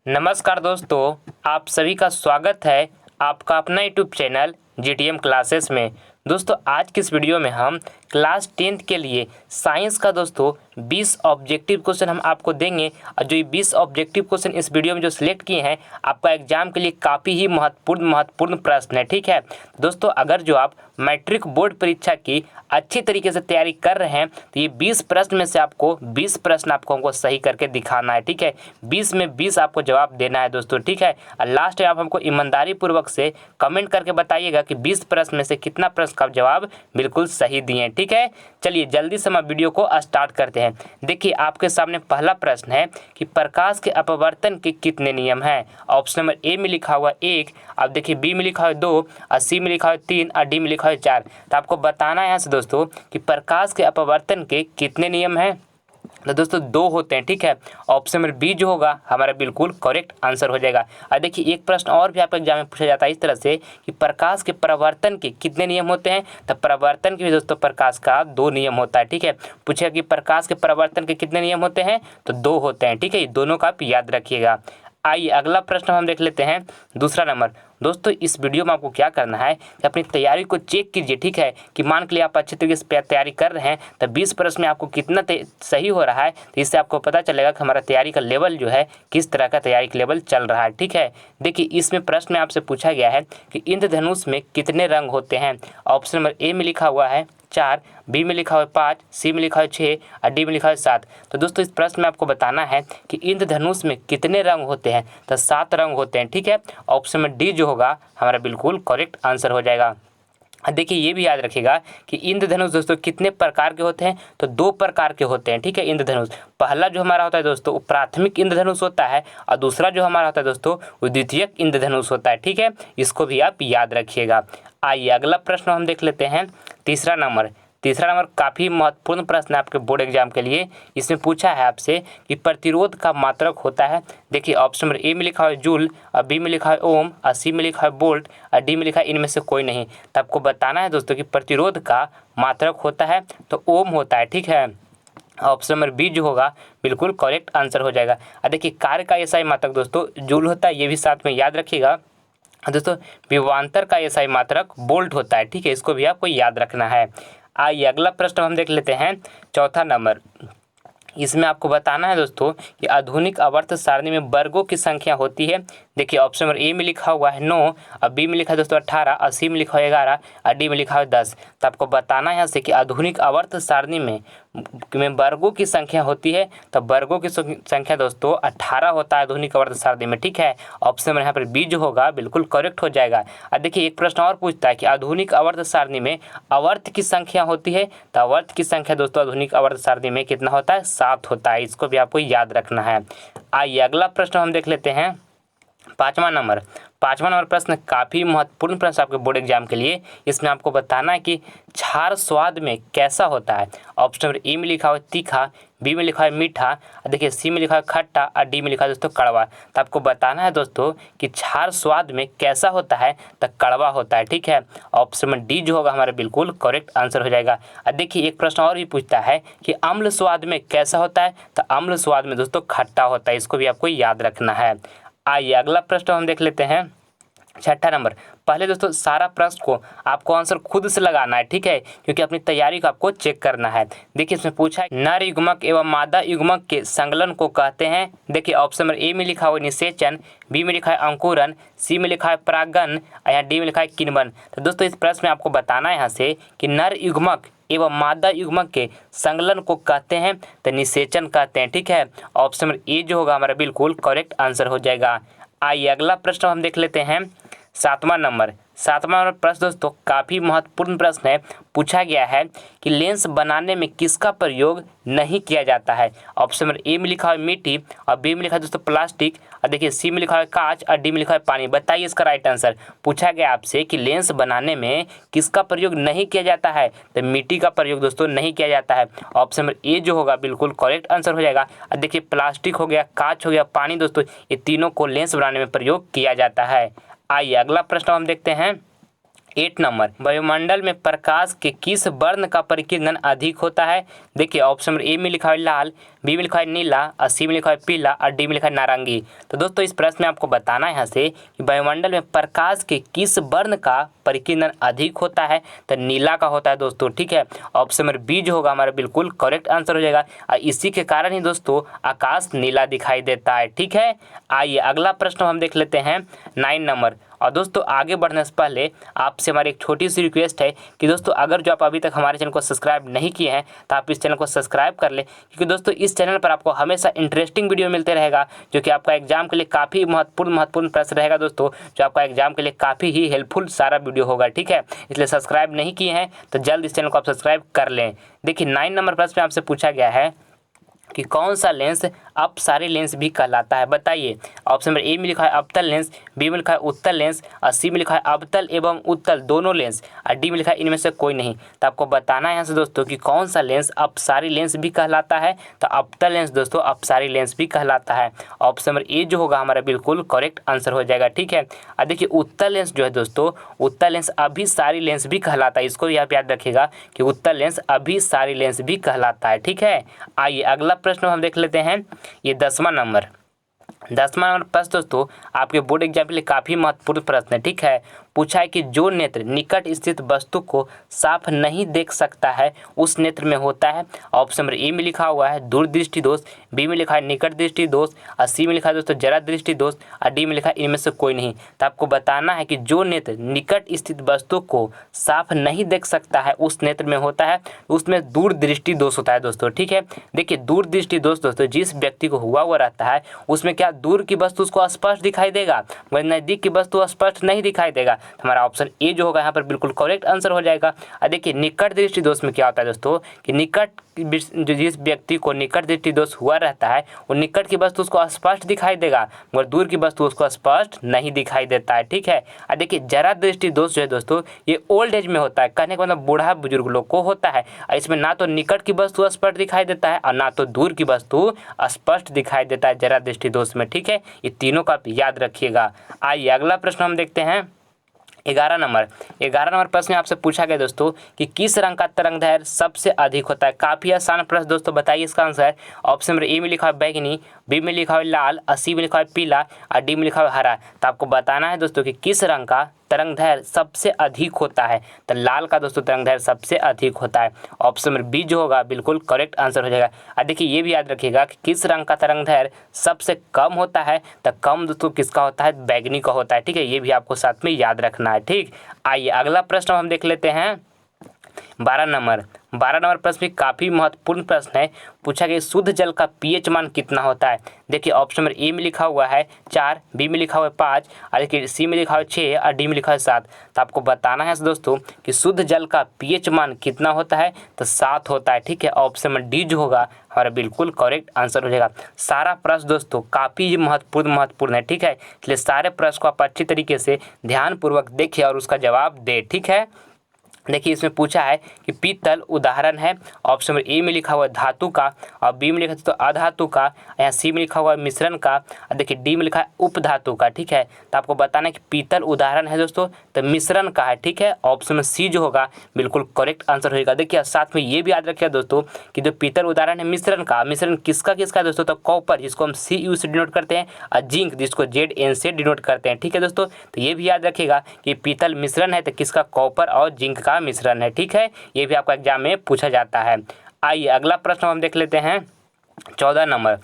नमस्कार दोस्तों, आप सभी का स्वागत है आपका अपना यूट्यूब चैनल जीटीएम क्लासेस में। दोस्तों आज की इस वीडियो में हम क्लास 10th के लिए साइंस का दोस्तों 20 ऑब्जेक्टिव क्वेश्चन हम आपको देंगे। और जो ये 20 ऑब्जेक्टिव क्वेश्चन इस वीडियो में जो सिलेक्ट किए हैं आपका एग्जाम के लिए काफ़ी ही महत्वपूर्ण प्रश्न है। ठीक है दोस्तों, अगर जो आप मैट्रिक बोर्ड परीक्षा की अच्छी तरीके से तैयारी कर रहे हैं तो ये 20 प्रश्न में से आपको 20 प्रश्न आपको हमको सही करके दिखाना है। ठीक है, 20 में 20 आपको जवाब देना है दोस्तों। ठीक है, और लास्ट में आप हमको ईमानदारी पूर्वक से कमेंट करके बताइएगा कि 20 प्रश्न में से कितना प्रश्न का जवाब बिल्कुल सही दिए। ठीक है, चलिए जल्दी से हम वीडियो को स्टार्ट करते हैं। देखिए आपके सामने पहला प्रश्न है कि प्रकाश के अपवर्तन के कितने नियम हैं। ऑप्शन नंबर ए में लिखा हुआ 1, अब देखिए बी में लिखा है 2, और सी में लिखा है 3, और डी में लिखा है 4। तो आपको बताना है यहाँ से दोस्तों कि प्रकाश के अपवर्तन के कितने नियम हैं। तो दोस्तों 2 होते हैं। ठीक है, ऑप्शन नंबर बी जो होगा हमारा बिल्कुल करेक्ट आंसर हो जाएगा। और देखिए एक प्रश्न और भी आपके एग्जाम में पूछा जाता है इस तरह से कि प्रकाश के परावर्तन के कितने नियम होते हैं। तो परावर्तन के भी दोस्तों प्रकाश का 2 नियम होता है। ठीक है, पूछेगा कि प्रकाश के परावर्तन के कितने नियम होते हैं, तो 2 होते हैं। ठीक है, ये दोनों का आप याद रखिएगा। आइए अगला प्रश्न हम देख लेते हैं। दूसरा नंबर दोस्तों, इस वीडियो में आपको क्या करना है कि अपनी तैयारी को चेक कीजिए। ठीक है, कि मान के लिए आप अच्छे तरीके से तैयारी कर रहे हैं तो 20 प्रश्न में आपको कितना सही हो रहा है, तो इससे आपको पता चलेगा कि हमारा तैयारी का लेवल जो है किस तरह का तैयारी का लेवल चल रहा है। ठीक है, देखिए इसमें प्रश्न में आपसे पूछा गया है कि इंद्रधनुष में कितने रंग होते हैं। ऑप्शन नंबर ए में लिखा हुआ है 4, बी में लिखा हुआ है 5, सी में लिखा है 6, और डी में लिखा है 7। तो दोस्तों इस प्रश्न में आपको बताना है कि इंद्रधनुष में कितने रंग होते हैं। तो 7 रंग होते हैं। ठीक है, ऑप्शन में डी जो होगा हमारा बिल्कुल करेक्ट आंसर हो जाएगा। देखिए ये भी याद रखिएगा कि इंद्रधनुष दोस्तों कितने प्रकार के होते हैं, तो 2 प्रकार के होते हैं। ठीक है, इंद्रधनुष पहला जो हमारा होता है दोस्तों वो प्राथमिक इंद्रधनुष होता है, और दूसरा जो हमारा होता है दोस्तों वो द्वितीयक इंद्रधनुष होता है। ठीक है, इसको भी आप याद रखिएगा। आइए अगला प्रश्न हम देख लेते हैं। तीसरा नंबर काफ़ी महत्वपूर्ण प्रश्न है आपके बोर्ड एग्जाम के लिए। इसमें पूछा है आपसे कि प्रतिरोध का मात्रक होता है। देखिए ऑप्शन नंबर ए में लिखा है जूल, और बी में लिखा है ओम, और सी में लिखा है वोल्ट, और डी में लिखा है इनमें से कोई नहीं। तो आपको बताना है दोस्तों कि प्रतिरोध का मात्रक होता है तो ओम होता है। ठीक है, ऑप्शन नंबर बी जो होगा बिल्कुल करेक्ट आंसर हो जाएगा। और देखिए कार्य का एसआई मात्रक दोस्तों जूल होता है, ये भी साथ में याद रखिएगा। दोस्तों विभवांतर का एसआई मात्रक वोल्ट होता है। ठीक है, इसको भी आपको याद रखना है। आइए अगला प्रश्न हम देख लेते हैं। चौथा नंबर, इसमें आपको बताना है दोस्तों कि आधुनिक आवर्त सारणी में वर्गों की संख्या होती है। देखिए ऑप्शन नंबर ए में लिखा हुआ है 9, और बी में लिखा है दोस्तों 18, और सी में लिखा है 11, और डी में लिखा है 10। तो आपको बताना है यहाँ से कि आधुनिक आवर्त सारणी में वर्गों की संख्या होती है। तो वर्गों की संख्या दोस्तों 18 होता है आधुनिक आवर्त सारणी में। ठीक है, ऑप्शन नंबर यहाँ पर बी जो होगा बिल्कुल करेक्ट हो जाएगा। और देखिए एक प्रश्न और पूछता है कि आधुनिक आवर्त सारणी में आवर्त की संख्या होती है। तो आवर्त की संख्या दोस्तों आधुनिक आवर्त सारणी में कितना होता है, 7 होता है। इसको भी आपको याद रखना है। आइए अगला प्रश्न हम देख लेते हैं। पाँचवा नंबर प्रश्न काफ़ी महत्वपूर्ण प्रश्न आपके बोर्ड एग्जाम के लिए। इसमें आपको बताना है कि क्षार स्वाद में कैसा होता है। ऑप्शन नंबर ए में लिखा हुआ है तीखा, बी में लिखा है मीठा, देखिए सी में लिखा है खट्टा, और डी में लिखा है दोस्तों कड़वा। तो आपको बताना है दोस्तों कि क्षार स्वाद में कैसा होता है, तो कड़वा होता है। ठीक है, ऑप्शन नंबर डी जो होगा हमारा बिल्कुल करेक्ट आंसर हो जाएगा। और देखिए एक प्रश्न और भी पूछता है कि अम्ल स्वाद में कैसा होता है। तो अम्ल स्वाद में दोस्तों खट्टा होता है। इसको भी आपको याद रखना है। आइए अगला प्रश्न हम देख लेते हैं। छठा नंबर, पहले दोस्तों सारा प्रश्न को आपको आंसर खुद से लगाना है। ठीक है, क्योंकि अपनी तैयारी को आपको चेक करना है। देखिए इसमें पूछा है नर युग्मक एवं मादा युग्मक के संकलन को कहते हैं। देखिए ऑप्शन नंबर ए में लिखा हुआ निषेचन, बी में लिखा है अंकुरन, सी में लिखा है परागन, और यहाँ डी में लिखा है किण्वन। तो दोस्तों इस प्रश्न में आपको बताना है यहाँ से कि नर युग्मक एवं मादा युग्मक के संकलन को कहते हैं तो निषेचन कहते हैं। ठीक है, ऑप्शन नंबर ए जो होगा हमारा बिल्कुल करेक्ट आंसर हो जाएगा। आइए अगला प्रश्न हम देख लेते हैं। सातवां नंबर प्रश्न दोस्तों काफ़ी महत्वपूर्ण प्रश्न है। पूछा गया है कि लेंस बनाने में किसका प्रयोग नहीं किया जाता है। ऑप्शन नंबर ए में लिखा है मिट्टी, और बी में लिखा है दोस्तों प्लास्टिक, और देखिए सी में लिखा है कांच, और डी में लिखा है पानी। बताइए इसका राइट आंसर। पूछा गया आपसे कि लेंस बनाने में किसका प्रयोग नहीं किया जाता है, तो मिट्टी का प्रयोग दोस्तों नहीं किया जाता है। ऑप्शन नंबर ए जो होगा बिल्कुल करेक्ट आंसर हो जाएगा। और देखिए प्लास्टिक हो गया, कांच हो गया, पानी दोस्तों ये तीनों को लेंस बनाने में प्रयोग किया जाता है। आइए अगला प्रश्न हम देखते हैं। 8 नंबर, वायुमंडल में प्रकाश के किस वर्ण का परिकीर्णन अधिक होता है। देखिए ऑप्शन नंबर ए में लिखा है लाल, बी में लिखा है नीला और सी में लिखा है पीला और डी में लिखा है नारंगी। तो दोस्तों इस प्रश्न में आपको बताना है यहाँ से कि वायुमंडल में प्रकाश के किस वर्ण का परिकीर्णन अधिक होता है, तो नीला का होता है दोस्तों, ठीक है। ऑप्शन नंबर बी जो होगा हमारा बिल्कुल करेक्ट आंसर हो जाएगा और इसी के कारण ही दोस्तों आकाश नीला दिखाई देता है, ठीक है। आइए अगला प्रश्न हम देख लेते हैं 9 नंबर। और दोस्तों आगे बढ़ने से पहले आपसे हमारी एक छोटी सी रिक्वेस्ट है कि दोस्तों अगर जो आप अभी तक हमारे चैनल को सब्सक्राइब नहीं किए हैं तो आप इस चैनल को सब्सक्राइब कर लें, क्योंकि दोस्तों इस चैनल पर आपको हमेशा इंटरेस्टिंग वीडियो मिलते रहेगा जो कि आपका एग्जाम के लिए काफ़ी महत्वपूर्ण प्रश्न रहेगा दोस्तों, जो आपका एग्जाम के लिए काफ़ी ही हेल्पफुल सारा वीडियो होगा, ठीक है। इसलिए सब्सक्राइब नहीं किए हैं तो जल्द इस चैनल को आप सब्सक्राइब कर लें। देखिए 9 नंबर प्रश्न में आपसे पूछा गया है कि कौन सा लेंस अपसारी लेंस भी कहलाता है, बताइए। ऑप्शन नंबर ए में लिखा है अवतल लेंस, बी में लिखा है उत्तल लेंस और सी में लिखा है अवतल एवं उत्तल दोनों लेंस और डी में लिखा है इनमें से कोई नहीं। तो आपको बताना है यहाँ से दोस्तों कि कौन सा लेंस अपसारी लेंस भी कहलाता है, तो अवतल लेंस दोस्तों अपसारी लेंस भी कहलाता है। ऑप्शन नंबर ए जो होगा हमारा बिल्कुल करेक्ट आंसर हो जाएगा, ठीक है। और देखिए उत्तल लेंस जो है दोस्तों, उत्तल लेंस अभिसारी लेंस भी कहलाता है, इसको आप याद रखिएगा कि उत्तल लेंस अभिसारी लेंस भी कहलाता है, ठीक है। आइए अगला प्रश्न हम देख लेते हैं, ये 10वां नंबर प्रश्न दोस्तों आपके बोर्ड एग्जाम के लिए काफ़ी महत्वपूर्ण प्रश्न है, ठीक है। पूछा है कि जो नेत्र निकट स्थित वस्तु को साफ नहीं देख सकता है उस नेत्र में होता है। ऑप्शन नंबर ए में लिखा हुआ है दूरदृष्टि दोष, बी में लिखा है निकट दृष्टि दोष और सी में लिखा है दोस्तों जरा दृष्टि दोष और डी में लिखा है इनमें से कोई नहीं। तो आपको बताना है कि जो नेत्र निकट स्थित वस्तु को साफ नहीं देख सकता है उस नेत्र में होता है, उसमें दूरदृष्टि दोष होता है दोस्तों, ठीक है। देखिए दूरदृष्टि दोष दोस्तों जिस व्यक्ति को हुआ रहता है उसमें क्या दूर की वस्तु उसको स्पष्ट दिखाई देगा, मगर नज़दीक की वस्तु स्पष्ट नहीं दिखाई देगा। हमारा ऑप्शन ए जो होगा यहाँ पर बिल्कुल करेक्ट आंसर हो जाएगा। और देखिए निकट दृष्टि दोष में क्या होता है दोस्तों कि जिस व्यक्ति को निकट दृष्टि दोष हुआ रहता है वो निकट की वस्तु उसको स्पष्ट दिखाई देगा मगर दूर की वस्तु उसको स्पष्ट नहीं दिखाई देता है, ठीक है। और देखिए जरा दृष्टि दोष जो है दोस्तों ये ओल्ड एज में होता है, कहने का मतलब बूढ़ा बुजुर्ग लोग को होता है। इसमें ना तो निकट की वस्तु स्पष्ट दिखाई देता है और ना तो दूर की वस्तु स्पष्ट दिखाई देता है जरा दृष्टि दोष में, ठीक है। ये तीनों का आप याद रखिएगा। आइए अगला प्रश्न हम देखते हैं 11 नंबर प्रश्न में आपसे पूछा गया दोस्तों कि किस रंग का तरंगदैर्घ्य सबसे अधिक होता है। काफ़ी आसान प्रश्न दोस्तों, बताइए इसका आंसर। ऑप्शन नंबर ए में लिखा है बैगनी, बी में लिखा है लाल और सी में लिखा है पीला और डी में लिखा है हरा। तो आपको बताना है दोस्तों कि किस रंग का तरंगदैर्घ्य सबसे अधिक होता है, तो लाल का दोस्तों तरंगदैर्घ्य सबसे अधिक होता है। ऑप्शन नंबर बी जो होगा बिल्कुल करेक्ट आंसर हो जाएगा। और देखिए ये भी याद रखिएगा कि किस रंग का तरंगदैर्घ्य सबसे कम होता है, तो कम दोस्तों किसका होता है, बैगनी का होता है, ठीक है। ये भी आपको साथ में याद रखना है, ठीक। आइए अगला प्रश्न हम देख लेते हैं 12 नंबर प्रश्न भी काफ़ी महत्वपूर्ण प्रश्न है। पूछा गया शुद्ध जल का पीएच मान कितना होता है। देखिए ऑप्शन नंबर ए में लिखा हुआ है 4, बी में लिखा हुआ है 5 और देखिए सी में लिखा हुआ है 6 और डी में लिखा है 7। तो आपको बताना है दोस्तों कि शुद्ध जल का पीएच मान कितना होता है, तो 7 होता है, ठीक है। ऑप्शन नंबर डी जो होगा हमारा बिल्कुल करेक्ट आंसर हो जाएगा। सारा प्रश्न दोस्तों काफ़ी महत्वपूर्ण है, ठीक है। इसलिए सारे प्रश्न को आप अच्छी तरीके से ध्यानपूर्वक देखिए और उसका जवाब दे, ठीक है। देखिए इसमें पूछा है कि पीतल उदाहरण है। ऑप्शन नंबर ए में लिखा हुआ है धातु का और बी में लिखा है तो अधातु का, यहाँ सी में लिखा हुआ है मिश्रण का और देखिए डी में लिखा है उपधातु का, ठीक है। तो आपको बताना है कि पीतल उदाहरण है दोस्तों तो मिश्रण का है, ठीक है। ऑप्शन में सी जो होगा बिल्कुल करेक्ट आंसर होगा। देखिए साथ में ये भी याद रखिएगा दोस्तों कि जो पीतल उदाहरण है मिश्रण का, मिश्रण किसका है दोस्तों, तो कॉपर जिसको हम CU से डिनोट करते हैं और जिंक जिसको ZN से डिनोट करते हैं, ठीक है दोस्तों। तो ये भी याद रखिएगा कि पीतल मिश्रण है तो किसका, कॉपर और जिंक का मिश्रण है, ठीक है। ये भी आपका एग्जाम में पूछा जाता है। आइए अगला प्रश्न हम देख लेते हैं 14 नंबर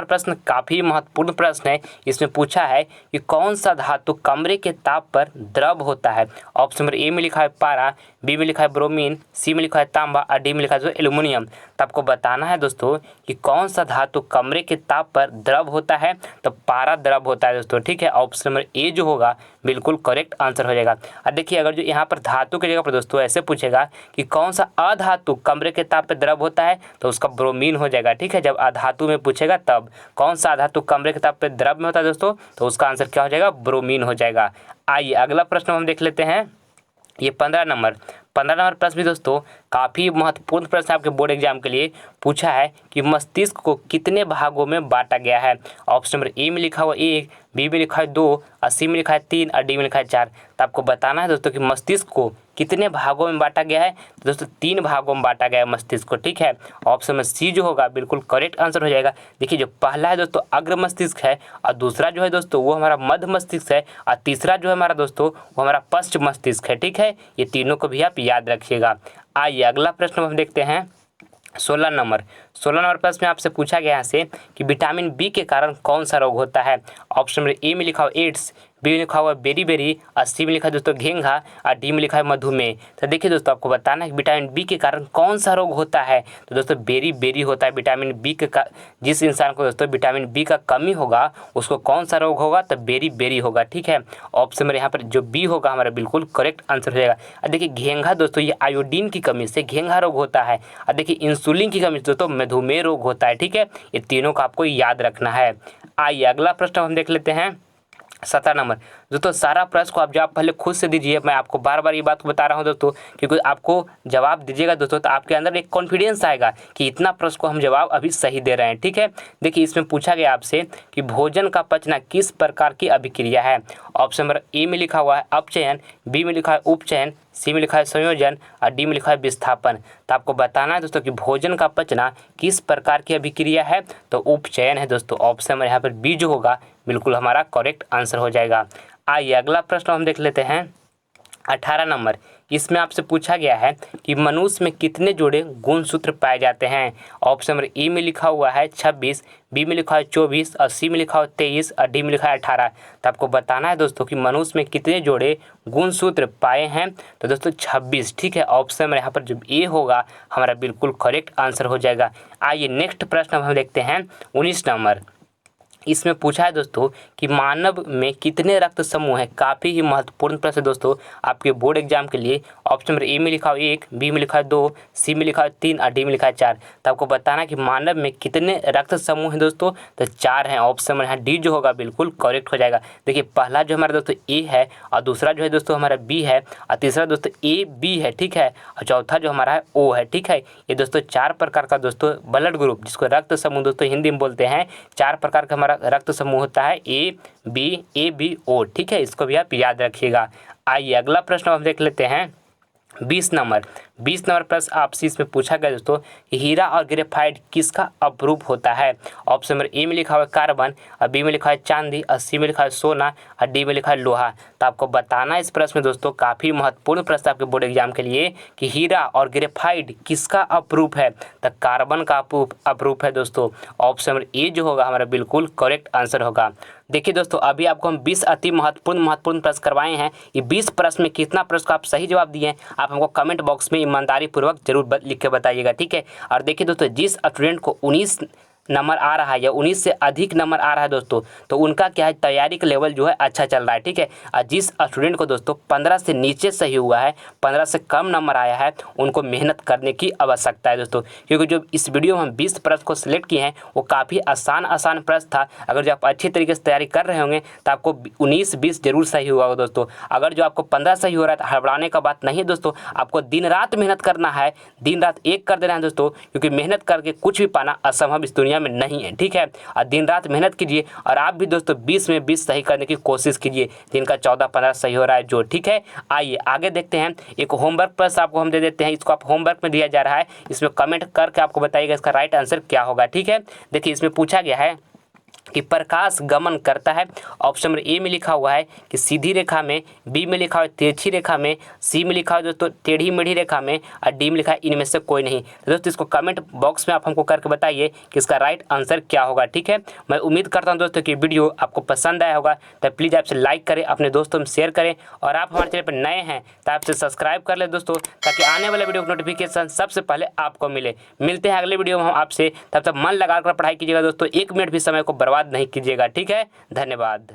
प्रश्न काफ़ी महत्वपूर्ण प्रश्न है। इसमें पूछा है कि कौन सा धातु कमरे के ताप पर द्रव होता है। ऑप्शन नंबर ए में लिखा है पारा, बी में लिखा है ब्रोमीन, सी में लिखा है तांबा और डी में लिखा है एल्युमिनियम। तो आपको बताना है दोस्तों कि कौन सा धातु कमरे के ताप पर द्रव होता है, तो पारा द्रव होता है दोस्तों, ठीक है। ऑप्शन नंबर ए जो होगा बिल्कुल करेक्ट आंसर हो जाएगा। अब देखिए अगर जो यहाँ पर धातु की जगह पर दोस्तों ऐसे पूछेगा कि कौन सा अधातु कमरे के ताप पर द्रव होता है, तो उसका ब्रोमीन हो जाएगा, ठीक है। जब अधातु में पूछेगा तब कौन सा धातु कमरे के ताप पर द्रव में होता है दोस्तों, तो उसका आंसर क्या हो जाएगा, ब्रोमीन हो जाएगा। आइए अगला प्रश्न हम देख लेते हैं, ये 15 15 नंबर प्रश्न भी दोस्तों काफ़ी महत्वपूर्ण प्रश्न आपके बोर्ड एग्जाम के लिए पूछा है कि मस्तिष्क को कितने भागों में बांटा गया है। ऑप्शन नंबर ए में लिखा हुआ 1, बी में लिखा है 2, और सी में लिखा है 3 और डी में लिखा है 4। तो आपको बताना है दोस्तों कि मस्तिष्क को कितने भागों में बांटा गया है। तो दोस्तों 3 भागों में बांटा गया है मस्तिष्क को, ठीक है। ऑप्शन में सी जो होगा बिल्कुल करेक्ट आंसर हो जाएगा। देखिए जो पहला है दोस्तों अग्र मस्तिष्क है, और दूसरा जो है दोस्तों वो हमारा मध्य मस्तिष्क है, और तीसरा जो है हमारा दोस्तों वो हमारा पश्च मस्तिष्क है, ठीक है। ये तीनों को भी आप याद रखिएगा। आइए अगला प्रश्न हम देखते हैं 16 नंबर प्रश्न में आपसे पूछा गया है से कि विटामिन बी के कारण कौन सा रोग होता है। ऑप्शन नंबर ए में लिखा हुआ एड्स, बी में लिखा हुआ बेरी, और सी में लिखा है दोस्तों घेंघा, और डी में लिखा है मधुमेह। तो देखिए दोस्तों आपको बताना है कि विटामिन बी के कारण कौन सा रोग होता है। तो दोस्तों बेरी होता है विटामिन बी के जिस इंसान को दोस्तों विटामिन बी का कमी होगा उसको कौन सा रोग होगा, तो बेरी होगा, ठीक है। ऑप्शन में यहाँ पर जो बी होगा हमारा बिल्कुल करेक्ट आंसर हो जाएगा। और देखिए घेंघा दोस्तों ये आयोडीन की कमी से घेंघा रोग होता है, और देखिए इंसुलिन की कमी से दोस्तों मधुमेह रोग होता है, ठीक है। ये तीनों का आपको याद रखना है। आइए अगला प्रश्न हम देख लेते हैं 17 नंबर। दोस्तों सारा प्रश्न को आप जवाब पहले खुद से दीजिए। मैं आपको बार बार ये बात को बता रहा हूँ दोस्तों, क्योंकि आपको जवाब दीजिएगा दोस्तों तो आपके अंदर एक कॉन्फिडेंस आएगा कि इतना प्रश्न को हम जवाब अभी सही दे रहे हैं, ठीक है। देखिए इसमें पूछा गया आपसे कि भोजन का पचना किस प्रकार की अभिक्रिया है। ऑप्शन नंबर ए में लिखा हुआ है अपचयन, बी में लिखा है उपचयन, सी में लिखा है संयोजन, और डी में लिखा है विस्थापन। तो आपको बताना है दोस्तों कि भोजन का पचना किस प्रकार की अभिक्रिया है, तो उपचयन है दोस्तों। ऑप्शन में यहाँ पर बी जो होगा बिल्कुल हमारा करेक्ट आंसर हो जाएगा। आइए अगला प्रश्न हम देख लेते हैं 18 नंबर। इसमें आपसे पूछा गया है कि मनुष्य में कितने जोड़े गुणसूत्र पाए जाते हैं। ऑप्शन नंबर ए में लिखा हुआ है 26, बी में लिखा है 24, और सी में लिखा है 23, और डी में लिखा है 18। तो आपको बताना है दोस्तों कि मनुष्य में कितने जोड़े गुणसूत्र पाए हैं, तो दोस्तों 26, ठीक है। ऑप्शन में यहाँ पर जो ए होगा हमारा बिल्कुल करेक्ट आंसर हो जाएगा। आइए नेक्स्ट प्रश्न हम देखते हैं 19 नंबर। इसमें पूछा है दोस्तों कि मानव में कितने रक्त समूह हैं। काफ़ी ही महत्वपूर्ण प्रश्न दोस्तों आपके बोर्ड एग्जाम के लिए। ऑप्शन नंबर ए में लिखा है 1, बी में लिखा है 2, सी में लिखा है 3, और डी में लिखा है 4। तो आपको बताना है कि मानव में कितने रक्त समूह हैं दोस्तों, तो 4 हैं। ऑप्शन में यहाँ डी जो होगा बिल्कुल करेक्ट हो जाएगा। देखिए पहला जो हमारा दोस्तों ए है, और दूसरा जो है दोस्तों हमारा बी है, और तीसरा दोस्तों ए बी है, ठीक है, और चौथा जो हमारा है ओ है, ठीक है। ये दोस्तों 4 प्रकार का दोस्तों ब्लड ग्रुप जिसको रक्त समूह दोस्तों हिंदी में बोलते हैं, 4 प्रकार का हमारा रक्त समूह होता है ए बी ओ, ठीक है। इसको भी आप याद रखिएगा। आइए अगला प्रश्न हम देख लेते हैं 20 नंबर प्रश्न आपसे इसमें पूछा गया दोस्तों कि हीरा और ग्रेफाइट किसका अपरूप होता है। ऑप्शन नंबर ए में लिखा हुआ है कार्बन, और बी में लिखा है चांदी, और सी में लिखा है सोना, और डी में लिखा है लोहा। तो आपको बताना है इस प्रश्न में दोस्तों काफ़ी महत्वपूर्ण प्रश्न आपके बोर्ड एग्जाम के लिए कि हीरा और ग्रेफाइट किसका अपरूप है, तो कार्बन का अपरूप है दोस्तों। ऑप्शन नंबर ए जो होगा हमारा बिल्कुल करेक्ट आंसर होगा। देखिए दोस्तों अभी आपको हम 20 अति महत्वपूर्ण प्रश्न करवाए हैं। ये 20 प्रश्न में कितना प्रश्न का आप सही जवाब दिए हैं आप हमको कमेंट बॉक्स में ईमानदारी पूर्वक जरूर लिख के बताइएगा, ठीक है। और देखिए दोस्तों जिस स्टूडेंट को 19 नंबर आ रहा है या 19 से अधिक नंबर आ रहा है दोस्तों, तो उनका क्या है तैयारी का लेवल जो है अच्छा चल रहा है, ठीक है। और जिस स्टूडेंट को दोस्तों 15 से नीचे सही हुआ है, 15 से कम नंबर आया है, उनको मेहनत करने की आवश्यकता है दोस्तों, क्योंकि जो इस वीडियो में हम 20 प्रश्न को सिलेक्ट किए हैं वो काफ़ी आसान प्रश्न था। अगर जो आप अच्छी तरीके से तैयारी कर रहे होंगे तो आपको 19-20 जरूर सही हुआ होगा दोस्तों। अगर जो आपको 15 सही हो रहा है तो हड़बड़ाने का बात नहीं है दोस्तों, आपको दिन रात मेहनत करना है, दिन रात एक कर देना है दोस्तों, क्योंकि मेहनत करके कुछ भी पाना असंभव इस दुनिया में नहीं है, ठीक है। और दिन रात मेहनत कीजिए, और आप भी दोस्तों 20 में 20 सही करने की कोशिश कीजिए, जिनका 14-15 सही हो रहा है जो, ठीक है। आइए आगे देखते हैं। एक होमवर्क प्रश्न आपको हम दे देते हैं, इसको आप होमवर्क में दिया जा रहा है, इसमें कमेंट करके आपको बताइएगा इसका राइट आंसर क्या होगा, ठीक है। देखिए इसमें पूछा गया है कि प्रकाश गमन करता है। ऑप्शन नंबर ए में लिखा हुआ है कि सीधी रेखा में, बी में लिखा हुआ है तिरछी रेखा में, सी में लिखा हुआ दोस्तों टेढ़ी मेढ़ी रेखा में, और डी में लिखा है इनमें से कोई नहीं। तो दोस्तों इसको कमेंट बॉक्स में आप हमको करके बताइए कि इसका राइट आंसर क्या होगा, ठीक है। मैं उम्मीद करता हूं दोस्तों कि वीडियो आपको पसंद आया होगा, तो प्लीज़ आपसे लाइक करें, अपने दोस्तों में शेयर करें, और आप हमारे चैनल पर नए हैं तो आपसे सब्सक्राइब कर लें दोस्तों, ताकि आने वाले वीडियो का नोटिफिकेशन सबसे पहले आपको मिले। मिलते हैं अगले वीडियो में हम आपसे, तब तक मन लगाकर पढ़ाई कीजिएगा दोस्तों, 1 मिनट भी समय को बर्बाद नहीं कीजिएगा, ठीक है। धन्यवाद।